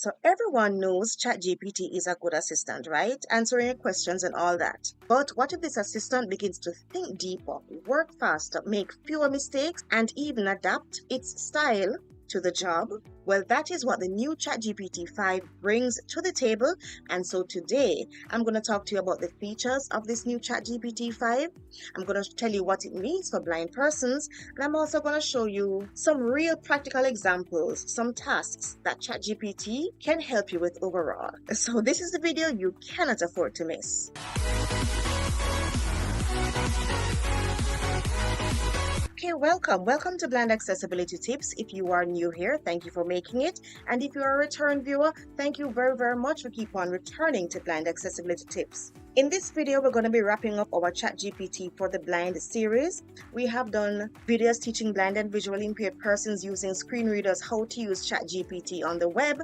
So everyone knows ChatGPT is a good assistant, right? Answering your questions and all that. But what if this assistant begins to think deeper, work faster, make fewer mistakes, and even adapt its style to the job? Well, that is what the new ChatGPT 5 brings to the table. And so today, I'm going to talk to you about the features of this new ChatGPT 5. I'm going to tell you what it means for blind persons. And I'm also going to show you some real practical examples, some tasks that ChatGPT can help you with overall. So this is the video you cannot afford to miss. Okay, welcome to Blind Accessibility Tips. If you are new here, thank you for making it. And if you are a return viewer, thank you very much for keep on returning to Blind Accessibility Tips. In this video, we're going to be wrapping up our ChatGPT for the Blind series. We have done videos teaching blind and visually impaired persons using screen readers how to use ChatGPT on the web,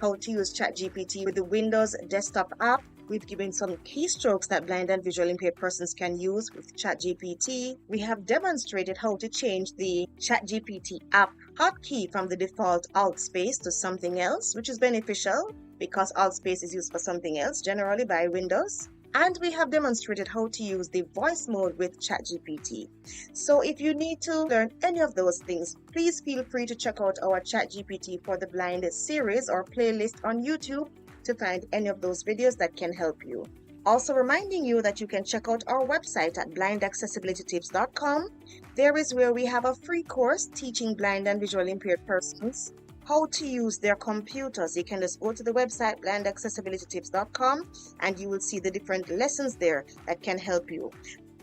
how to use ChatGPT with the Windows desktop app. We've given some keystrokes that blind and visually impaired persons can use with ChatGPT. We have demonstrated how to change the ChatGPT app hotkey from the default Alt space to something else, which is beneficial because Alt space is used for something else, generally by Windows. And we have demonstrated how to use the voice mode with ChatGPT. So if you need to learn any of those things, please feel free to check out our ChatGPT for the Blind series or playlist on YouTube to find any of those videos that can help you. Also reminding you that you can check out our website at blindaccessibilitytips.com. There is where we have a free course teaching blind and visually impaired persons how to use their computers. You can just go to the website blindaccessibilitytips.com and you will see the different lessons there that can help you.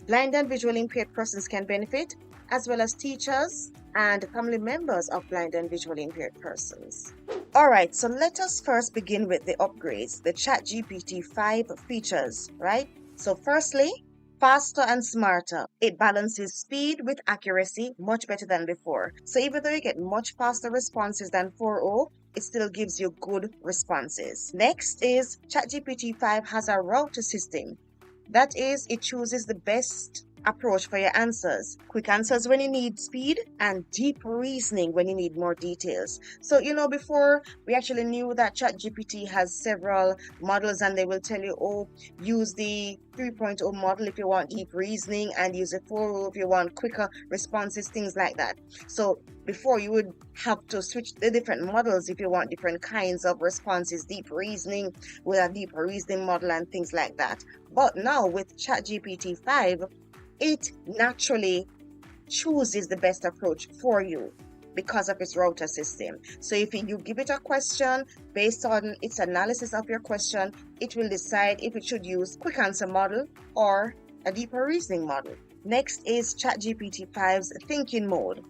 Blind and visually impaired persons can benefit, as well as teachers and family members of blind and visually impaired persons. Alright, so let us first begin with the upgrades, the ChatGPT 5 features, right? So firstly, faster and smarter. It balances speed with accuracy much better than before. So even though you get much faster responses than 4.0, it still gives you good responses. Next is ChatGPT 5 has a router system. That is, it chooses the best approach for your answers. Quick answers when you need speed and deep reasoning when you need more details. So, before we actually knew that ChatGPT has several models and they will tell you, oh, use the 3.0 model if you want deep reasoning and use a 4.0 if you want quicker responses, things like that. So before you would have to switch the different models if you want different kinds of responses, deep reasoning with a deeper reasoning model and things like that. But now with ChatGPT 5, it naturally chooses the best approach for you because of its router system. So if you give it a question based on its analysis of your question, it will decide if it should use quick answer model or a deeper reasoning model. Next is ChatGPT 5's thinking mode.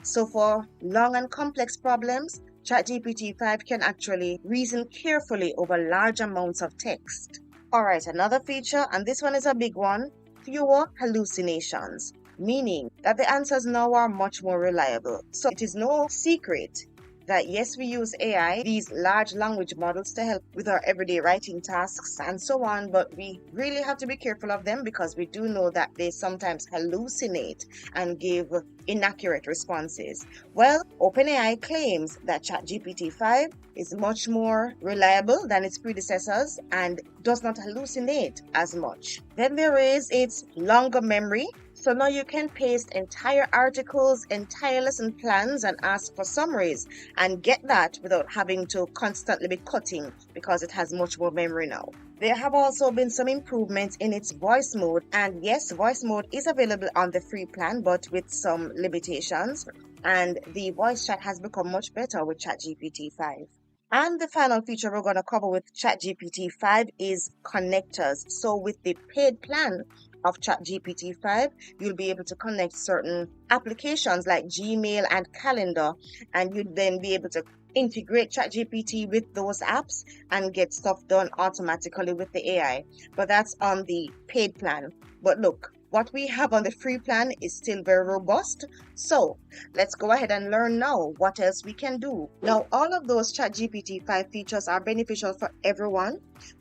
So for long and complex problems, ChatGPT 5 can actually reason carefully over large amounts of text. Alright, another feature, and this one is a big one, fewer hallucinations, meaning that the answers now are much more reliable. So it is no secret that yes, we use AI, these large language models, to help with our everyday writing tasks and so on, but we really have to be careful of them because we do know that they sometimes hallucinate and give inaccurate responses. Well, OpenAI claims that ChatGPT 5 is much more reliable than its predecessors and does not hallucinate as much. Then there is its longer memory. So now you can paste entire articles, entire lesson plans, and ask for summaries and get that without having to constantly be cutting because it has much more memory now. There have also been some improvements in its voice mode, and yes, voice mode is available on the free plan but with some limitations, and the voice chat has become much better with ChatGPT 5. And the final feature we're going to cover with ChatGPT 5 is connectors. So with the paid plan of ChatGPT 5, you'll be able to connect certain applications like Gmail and Calendar, and you'd then be able to integrate ChatGPT with those apps and get stuff done automatically with the AI. But that's on the paid plan. But look, what we have on the free plan is still very robust. So let's go ahead and learn now what else we can do. Now, all of those ChatGPT 5 features are beneficial for everyone,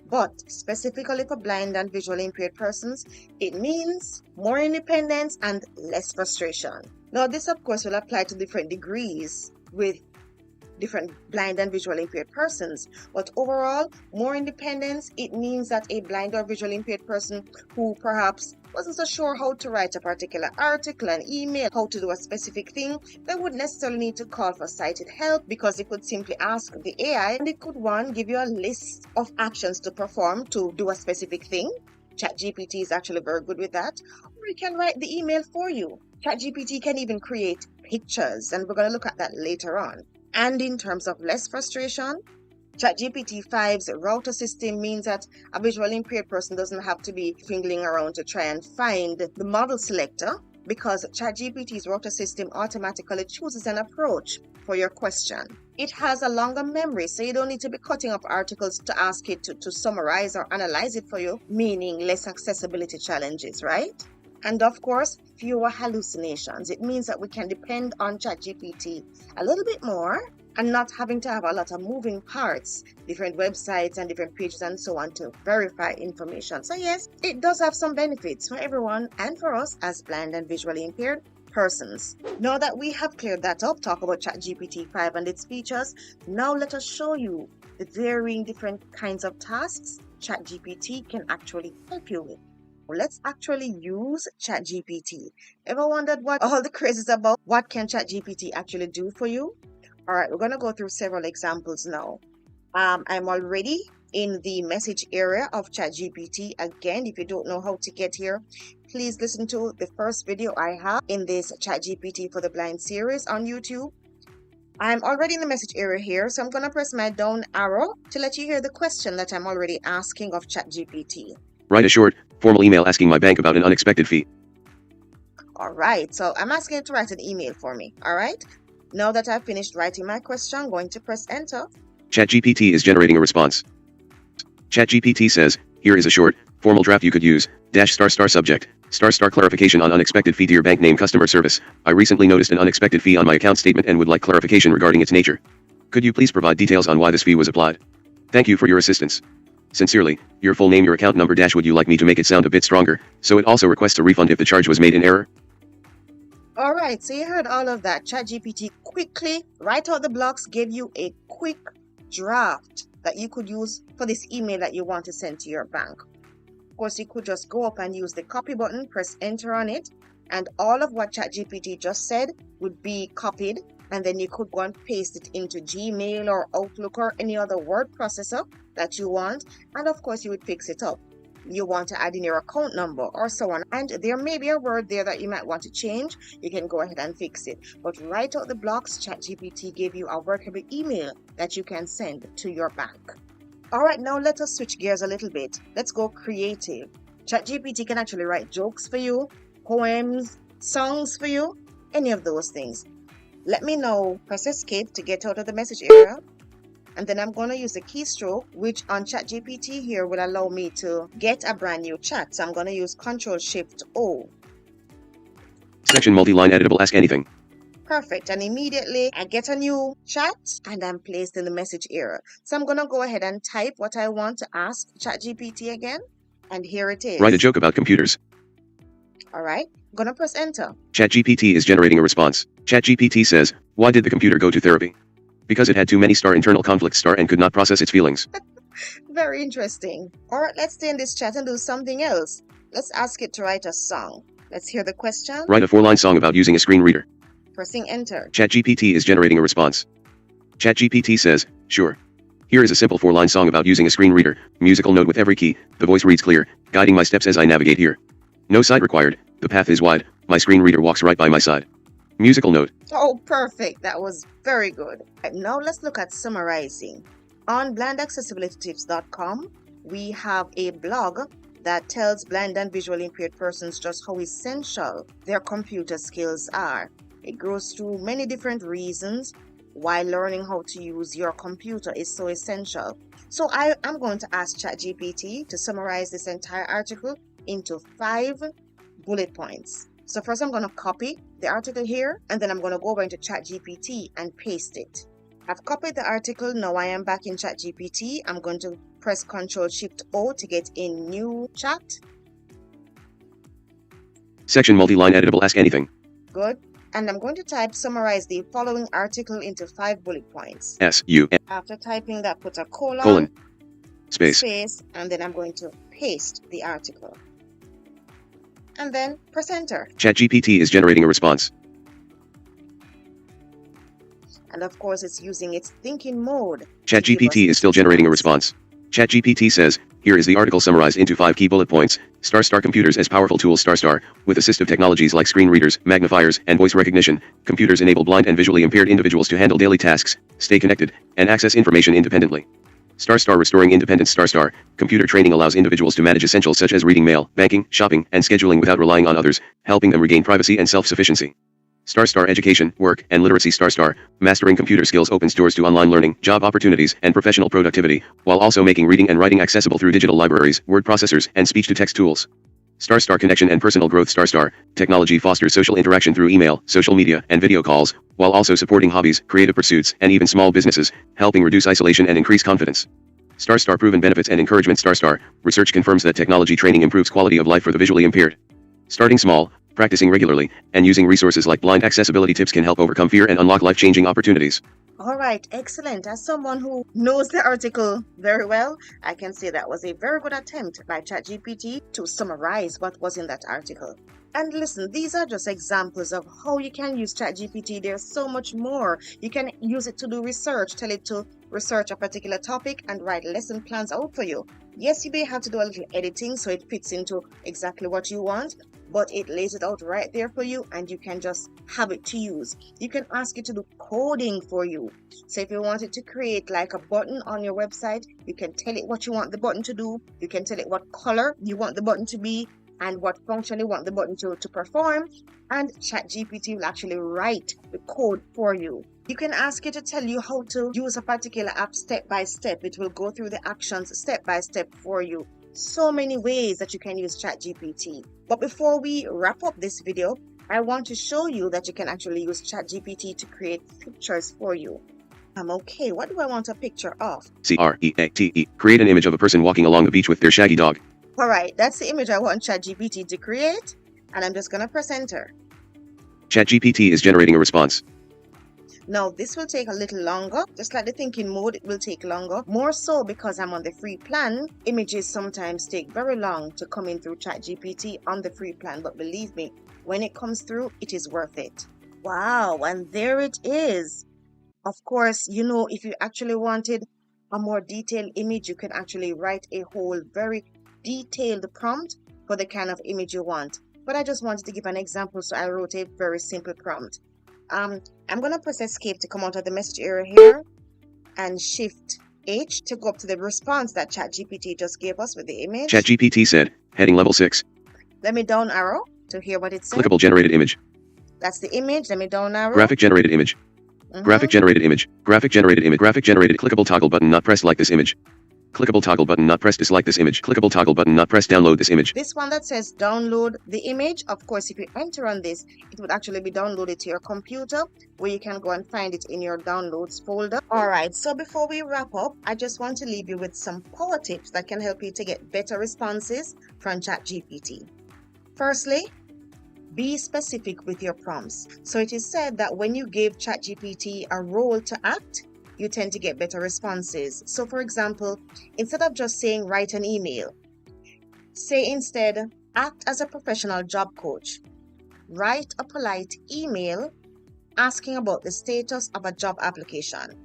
but specifically for blind and visually impaired persons, it means more independence and less frustration. Now, this of course will apply to different degrees with different blind and visually impaired persons. But overall, more independence, it means that a blind or visually impaired person who perhaps wasn't so sure how to write a particular article, an email, how to do a specific thing, they wouldn't necessarily need to call for sighted help, because they could simply ask the AI and it could, one, give you a list of actions to perform to do a specific thing. ChatGPT is actually very good with that. Or it can write the email for you. ChatGPT can even create pictures, and we're going to look at that later on. And in terms of less frustration, ChatGPT 5's router system means that a visually impaired person doesn't have to be fingering around to try and find the model selector, because ChatGPT's router system automatically chooses an approach for your question. It has a longer memory, so you don't need to be cutting up articles to ask it to summarize or analyze it for you, meaning less accessibility challenges, right? And of course, fewer hallucinations. It means that we can depend on ChatGPT a little bit more and not having to have a lot of moving parts, different websites and different pages and so on to verify information. So yes, it does have some benefits for everyone and for us as blind and visually impaired persons. Now that we have cleared that up, talk about ChatGPT 5 and its features, now let us show you the varying different kinds of tasks ChatGPT can actually help you with. Let's actually use ChatGPT. Ever wondered what all the craze is about? What can ChatGPT actually do for you? All right, we're going to go through several examples now. I'm already in the message area of ChatGPT. Again, if you don't know how to get here, please listen to the first video I have in this ChatGPT for the Blind series on YouTube. I'm already in the message area here, so I'm going to press my down arrow to let you hear the question that I'm already asking of ChatGPT. Write a short, formal email asking my bank about an unexpected fee. All right, so I'm asking it to write an email for me. All right, now that I've finished writing my question, I'm going to press enter. ChatGPT is generating a response. ChatGPT says, here is a short, formal draft you could use, -- subject, * clarification on unexpected fee. Dear bank name customer service, I recently noticed an unexpected fee on my account statement and would like clarification regarding its nature. Could you please provide details on why this fee was applied? Thank you for your assistance. Sincerely, your full name, your account number -- would you like me to make it sound a bit stronger, so it also requests a refund if the charge was made in error? All right, so you heard all of that. ChatGPT quickly, right out the blocks, gave you a quick draft that you could use for this email that you want to send to your bank. Of course, you could just go up and use the copy button, press enter on it, and all of what ChatGPT just said would be copied, and then you could go and paste it into Gmail or Outlook or any other word processor that you want, and of course you would fix it up. You want to add in your account number or so on, and there may be a word there that you might want to change. You can go ahead and fix it. But right out the blocks, ChatGPT gave you a workable email that you can send to your bank. All right, now let us switch gears a little bit. Let's go creative. ChatGPT can actually write jokes for you, poems, songs for you, any of those things. Let me know. Press escape to get out of the message area. And then I'm going to use the keystroke, which on ChatGPT here will allow me to get a brand new chat. So I'm going to use Ctrl-Shift-O. Section multi-line editable, ask anything. Perfect. And immediately I get a new chat and I'm placed in the message area. So I'm going to go ahead and type what I want to ask ChatGPT again. And here it is. Write a joke about computers. All right. I'm going to press enter. ChatGPT is generating a response. ChatGPT says, why did the computer go to therapy? Because it had too many internal conflicts and could not process its feelings. Very interesting. All right, let's stay in this chat and do something else. Let's ask it to write a song. Let's hear the question. Write a 4-line song about using a screen reader. Pressing enter. ChatGPT is generating a response. ChatGPT says, sure. Here is a simple 4-line song about using a screen reader. Musical note with every key. The voice reads clear, guiding my steps as I navigate here. No side required. The path is wide. My screen reader walks right by my side. Musical note. Oh, perfect. That was very good. Right, now let's look at summarizing. On blindaccessibilitytips.com, we have a blog that tells blind and visually impaired persons just how essential their computer skills are. It goes through many different reasons why learning how to use your computer is so essential. So I am going to ask ChatGPT to summarize this entire article into 5 bullet points. So first I'm going to copy the article here, and then I'm going to go over into ChatGPT and paste it. I've copied the article. Now I am back in ChatGPT. I'm going to press Ctrl-Shift-O to get a new chat. Section multi-line editable, ask anything. Good. And I'm going to type summarize the following article into 5 bullet points. S-U-N After typing that, put a colon space. and then I'm going to paste the article. And then press enter. ChatGPT is generating a response. And of course, it's using its thinking mode. ChatGPT is still generating a response. ChatGPT says, here is the article summarized into 5 key bullet points. Star computers as powerful tools. With assistive technologies like screen readers, magnifiers, and voice recognition, computers enable blind and visually impaired individuals to handle daily tasks, stay connected, and access information independently. Restoring independence. Computer training allows individuals to manage essentials such as reading mail, banking, shopping, and scheduling without relying on others, helping them regain privacy and self-sufficiency. Education, work, and literacy. Mastering computer skills opens doors to online learning, job opportunities, and professional productivity, while also making reading and writing accessible through digital libraries, word processors, and speech-to-text tools. Connection and personal growth. Technology fosters social interaction through email, social media, and video calls, while also supporting hobbies, creative pursuits, and even small businesses, helping reduce isolation and increase confidence. Proven benefits and encouragement. Research confirms that technology training improves quality of life for the visually impaired. Starting small, practicing regularly, and using resources like blind accessibility tips can help overcome fear and unlock life-changing opportunities. All right, excellent. As someone who knows the article very well, I can say that was a very good attempt by ChatGPT to summarize what was in that article. And listen, these are just examples of how you can use ChatGPT. There's so much more. You can use it to do research, tell it to research a particular topic and write lesson plans out for you. Yes, you may have to do a little editing so it fits into exactly what you want, but it lays it out right there for you and you can just have it to use. You can ask it to do coding for you. So if you want it to create like a button on your website, you can tell it what you want the button to do. You can tell it what color you want the button to be and what function you want the button to perform. And ChatGPT will actually write the code for you. You can ask it to tell you how to use a particular app step by step. It will go through the actions step by step for you. So many ways that you can use ChatGPT. But before we wrap up this video, I want to show you that you can actually use ChatGPT to create pictures for you. Okay, what do I want a picture of? CREATE. Create an image of a person walking along the beach with their shaggy dog. Alright, that's the image I want ChatGPT to create, and I'm just going to press enter. ChatGPT is generating a response. Now, this will take a little longer. Just like the thinking mode, it will take longer. More so because I'm on the free plan. Images sometimes take very long to come in through ChatGPT on the free plan. But believe me, when it comes through, it is worth it. Wow, and there it is. Of course, you know, if you actually wanted a more detailed image, you can actually write a whole very detailed prompt for the kind of image you want. But I just wanted to give an example, so I wrote a very simple prompt. I'm going to press escape to come out of the message area here and shift H to go up to the response that ChatGPT just gave us with the image. ChatGPT said, heading level 6. Let me down arrow to hear what it said. Clickable generated image. That's the image. Let me down arrow. Graphic generated image. Graphic generated image. Graphic generated image. Graphic generated. Clickable toggle button not pressed. Like this image. Clickable toggle button not pressed. Dislike this image. Clickable toggle button not pressed. Download this image. This one that says download the image, of course, if you enter on this, it would actually be downloaded to your computer where you can go and find it in your downloads folder. Alright, so before we wrap up, I just want to leave you with some power tips that can help you to get better responses from ChatGPT. Firstly, be specific with your prompts. So it is said that when you give ChatGPT a role to act, you tend to get better responses. So for example, instead of just saying write an email, say instead act as a professional job coach. Write a polite email asking about the status of a job application.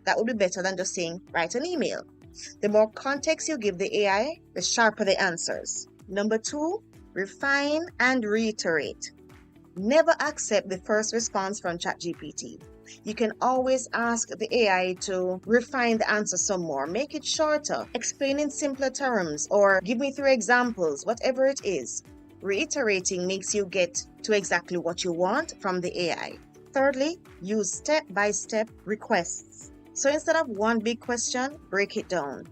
That would be better than just saying write an email. The more context you give the AI, the sharper the answers. Number 2, refine and reiterate. Never accept the first response from ChatGPT. You can always ask the AI to refine the answer some more, make it shorter, explain in simpler terms, or give me 3 examples, whatever it is. Reiterating makes you get to exactly what you want from the AI. Thirdly, use step-by-step requests. So instead of one big question, break it down.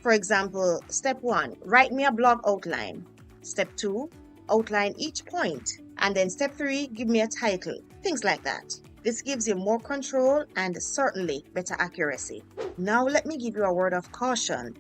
For example, step 1, write me a blog outline. Step 2, outline each point. And then step 3, give me a title. Things like that. This gives you more control and certainly better accuracy. Now let me give you a word of caution.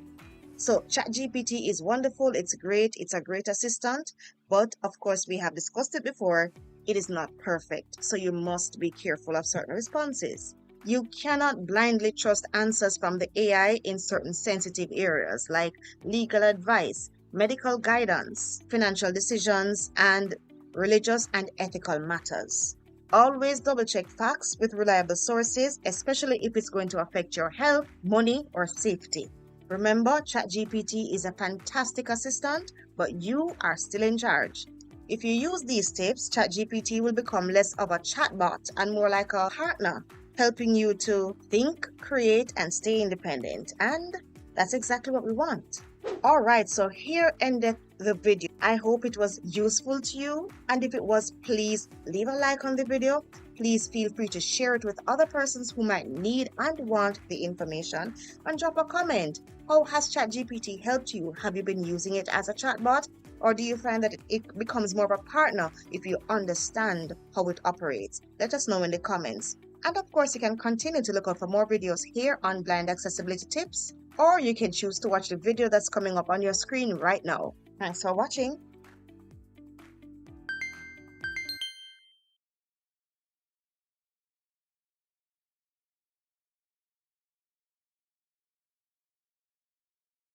So ChatGPT is wonderful, it's great, it's a great assistant, but of course we have discussed it before, it is not perfect, so you must be careful of certain responses. You cannot blindly trust answers from the AI in certain sensitive areas like legal advice, medical guidance, financial decisions, and religious and ethical matters. Always double check facts with reliable sources, especially if it's going to affect your health, money, or safety. Remember, ChatGPT is a fantastic assistant, but you are still in charge. If you use these tips, ChatGPT will become less of a chatbot and more like a partner, helping you to think, create, and stay independent. And that's exactly what we want. All right, so here ended the video. I hope it was useful to you. And if it was, please leave a like on the video. Please feel free to share it with other persons who might need and want the information. And drop a comment. How has ChatGPT helped you? Have you been using it as a chatbot? Or do you find that it becomes more of a partner if you understand how it operates? Let us know in the comments. And of course, you can continue to look out for more videos here on Blind Accessibility Tips, or you can choose to watch the video that's coming up on your screen right now. Thanks for watching.